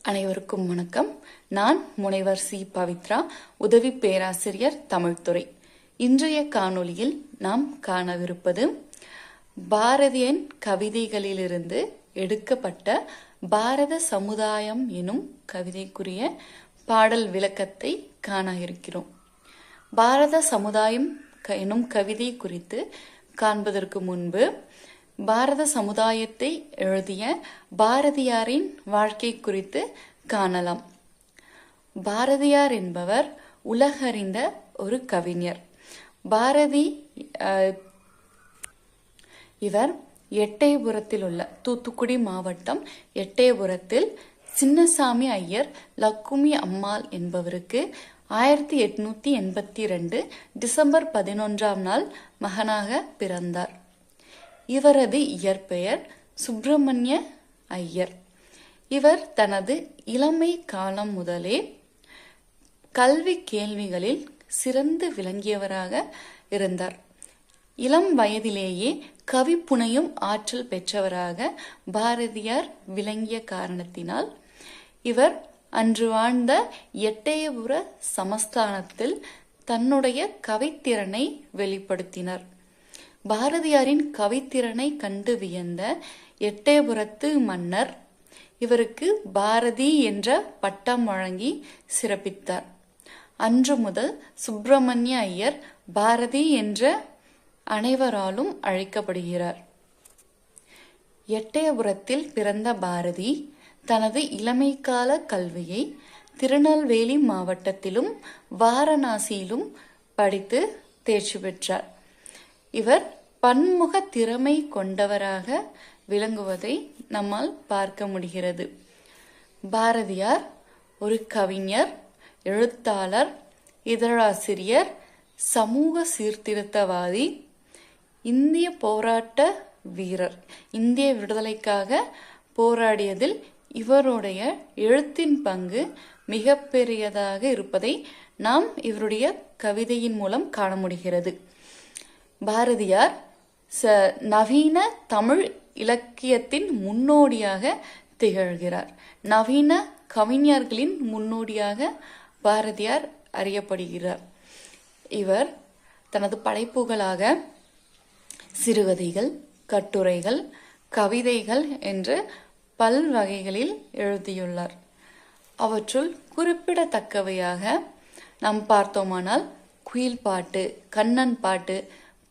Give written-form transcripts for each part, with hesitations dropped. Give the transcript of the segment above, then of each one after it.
அனைவருக்கும் வணக்கம். நான் முனைவர் சி. பவித்ரா, உதவி பேராசிரியர் தமிழ்துறை. இன்றைய காணொளியில் நாம் காணவிருப்பது பாரதியின் கவிதைகளிலிருந்து எடுக்கப்பட்ட பாரத சமுதாயம் எனும் கவிதைக்குரிய பாடல் விளக்கத்தை காண இருக்கிறோம். பாரத சமுதாயம் எனும் கவிதை குறித்து காண்பதற்கு முன்பு பாரத சமுதாயத்தை எழுதிய பாரதியாரின் வாழ்க்கை குறித்து காணலாம். பாரதியார் என்பவர் உலகறிந்த ஒரு கவிஞர். பாரதி இவர் எட்டயபுரத்தில் உள்ள தூத்துக்குடி மாவட்டம் எட்டயபுரத்தில் சின்னசாமி ஐயர் லக்குமி அம்மாள் என்பவருக்கு 1882 டிசம்பர் 11 மகனாக பிறந்தார். இவரது இயற்பெயர் சுப்பிரமணிய ஐயர். இவர் தனது இளமை காலம் முதலே கல்வி கேள்விகளில் சிறந்து விளங்கியவராக இருந்தார். இளம் வயதிலேயே கவி புனையும் ஆற்றல் பெற்றவராக பாரதியார் விளங்கிய காரணத்தினால் இவர் அன்று வாழ்ந்த எட்டயபுர சமஸ்தானத்தில் தன்னுடைய கவித்திறனை வெளிப்படுத்தினார். பாரதியாரின் கவித்திறனை கண்டு வியந்த எட்டயபுரத்து மன்னர் இவருக்கு பாரதி என்ற பட்டம் வழங்கி சிறப்பித்தார். அன்று முதல் சுப்பிரமணிய ஐயர் பாரதி என்ற அனைவராலும் அழைக்கப்படுகிறார். எட்டயபுரத்தில் பிறந்த பாரதி தனது இளமைக்கால கல்வியை திருநெல்வேலி மாவட்டத்திலும் வாரணாசியிலும் படித்து தேர்ச்சி பெற்றார். இவர் பன்முக திறமை கொண்டவராக விளங்குவதை நம்மால் பார்க்க முடிகிறது. பாரதியார் ஒரு கவிஞர், எழுத்தாளர், இதழாசிரியர், சமூக சீர்திருத்தவாதி, இந்திய போராட்ட வீரர். இந்திய விடுதலைக்காக போராடியதில் இவருடைய எழுத்தின் பங்கு மிக பெரியதாக இருப்பதை நாம் இவருடைய கவிதையின் மூலம் காண முடிகிறது. பாரதியார் நவீன தமிழ் இலக்கியத்தின் முன்னோடியாக திகழ்கிறார். நவீன கவிஞர்களின் முன்னோடியாக பாரதியார் அறியப்படுகிறார். இவர் தனது படைப்புகளாக சிறுகதைகள், கட்டுரைகள், கவிதைகள் என்று பல்வகைகளில் எழுதியுள்ளார். அவற்றுள் குறிப்பிடத்தக்கவையாக நாம் பார்த்தோமானால் குயில் பாட்டு, கண்ணன் பாட்டு,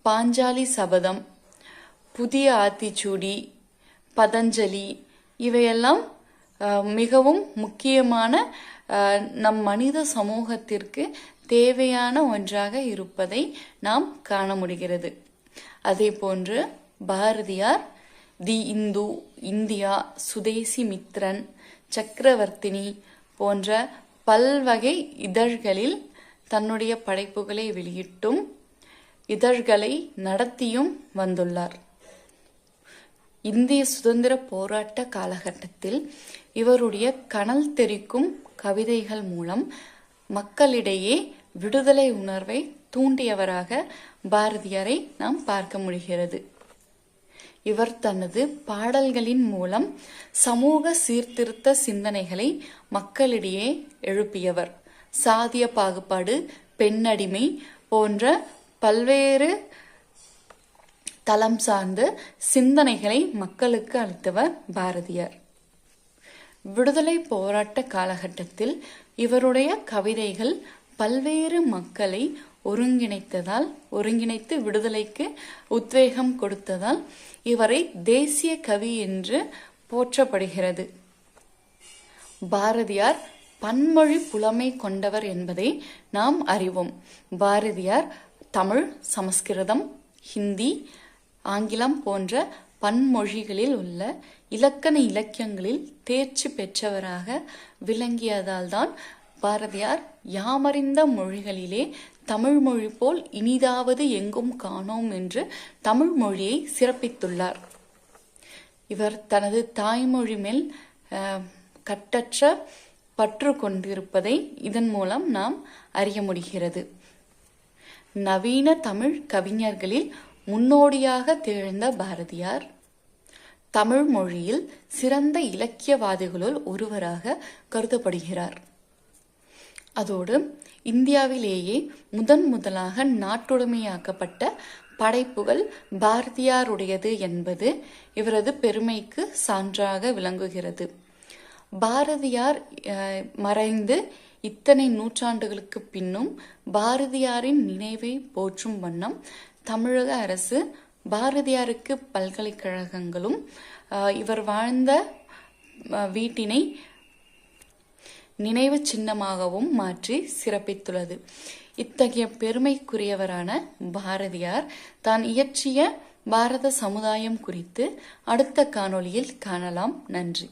பாஞ்சாலி சபதம், புதிய ஆத்திச்சூடி, பதஞ்சலி இவையெல்லாம் மிகவும் முக்கியமான நம் மனித சமூகத்திற்கு தேவையான ஒன்றாக இருப்பதை நாம் காண முடிகிறது. அதே போன்று பாரதியார் தி இந்து, இந்தியா, சுதேசி மித்ரன், சக்கரவர்த்தினி போன்ற பல்வகை இதழ்களில் தன்னுடைய படைப்புகளை வெளியிட்டும் இதழ்களை நடத்தியும் வந்துள்ளார். இந்திய சுதந்திர போராட்ட காலகட்டத்தில் இவருடைய கனல் தெரிக்கும் கவிதைகள் மூலம் மக்களிடையே விடுதலை உணர்வை தூண்டியவராக பாரதியாரை நாம் பார்க்க முடிகிறது. இவர் தனது பாடல்களின் மூலம் சமூக சீர்திருத்த சிந்தனைகளை மக்களிடையே எழுப்பியவர். சாதிய பாகுபாடு, பெண்ணடிமை போன்ற பல்வேறு தளம் சார்ந்த சிந்தனைகளை மக்களுக்கு அளித்தவர் பாரதியார். விடுதலை போராட்ட காலகட்டத்தில் இவருடைய கவிதைகள் பல்வேறு மக்களை ஒருங்கிணைத்து விடுதலைக்கு உத்வேகம் கொடுத்ததால் இவரை தேசிய கவி என்று போற்றப்படுகிறது. பாரதியார் பன்மொழி புலமை கொண்டவர் என்பதை நாம் அறிவோம். பாரதியார் தமிழ், சமஸ்கிருதம், ஹிந்தி, ஆங்கிலம் போன்ற பன்மொழிகளில் உள்ள இலக்கியங்களில் தேர்ச்சி பெற்றவராக விளங்கியதால் தான் பாரதியார் யாமறிந்த மொழிகளிலே தமிழ் மொழி போல் இனிதாவது எங்கும் காணோம் என்று தமிழ் மொழியை சிறப்பித்துள்ளார். இவர் தனது தாய்மொழி மேல் கட்டற்ற பற்று கொண்டிருப்பதை இதன் மூலம் நாம் அறிய முடிகிறது. நவீன தமிழ் கவிஞர்களில் முன்னோடியாக திகழ்ந்த பாரதியார் தமிழ் மொழியில் சிறந்த இலக்கியவாதிகளுள் ஒருவராக கருதப்படுகிறார். அதோடு இந்தியாவிலேயே முதலாக நாட்டுடைமையாக்கப்பட்ட படைப்புகள் பாரதியாருடையது என்பது இவரது பெருமைக்கு சான்றாக விளங்குகிறது. பாரதியார் மறைந்து இத்தனை நூற்றாண்டுகளுக்கு பின்னும் பாரதியாரின் நினைவை போற்றும் வண்ணம் தமிழக அரசு பாரதியாருக்கு பல்கலைக்கழகங்களும் இவர் வாழ்ந்த வீட்டினை நினைவு சின்னமாகவும் மாற்றி சிறப்பித்துள்ளது. இத்தகைய பெருமைக்குரியவரான பாரதியார் தான் இயற்றிய பாரத சமுதாயம் குறித்து அடுத்த காணொளியில் காணலாம். நன்றி.